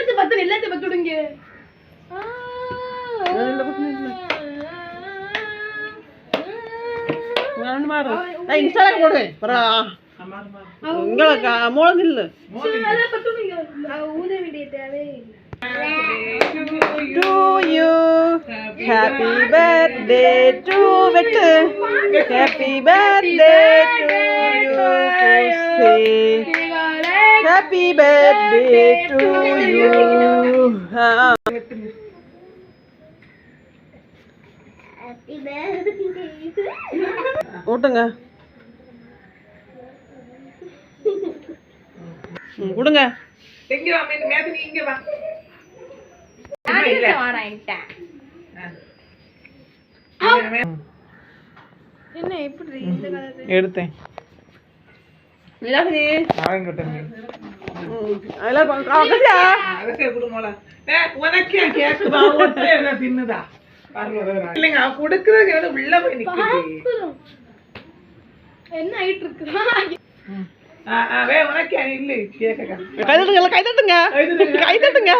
எல்லாத்தையும் பத்து விடுங்க. இன்ஸ்டால போடு உங்களுக்கு மோளம் இல்ல ஊத வேண்டிய தேவையில்லை. to you happy birthday to Victor happy birthday to you happy birthday to you ஓட்டுங்க கொடுங்க எங்க வா மேதி இங்க வா என்ன எப்படி இந்த கலர் எடுத்தேன் நிலாபதி உனக்கு கேக்குதா ஒட்டு என்ன தின்னுதா இல்லைங்க கொடுக்கறது உள்ள போய் நிக்குது என்ன ஆயிட்டு இருக்குதா உனக்கு இல்ல கேட்க கை தட்டுங்க கை தட்டுங்க கை தட்டுங்க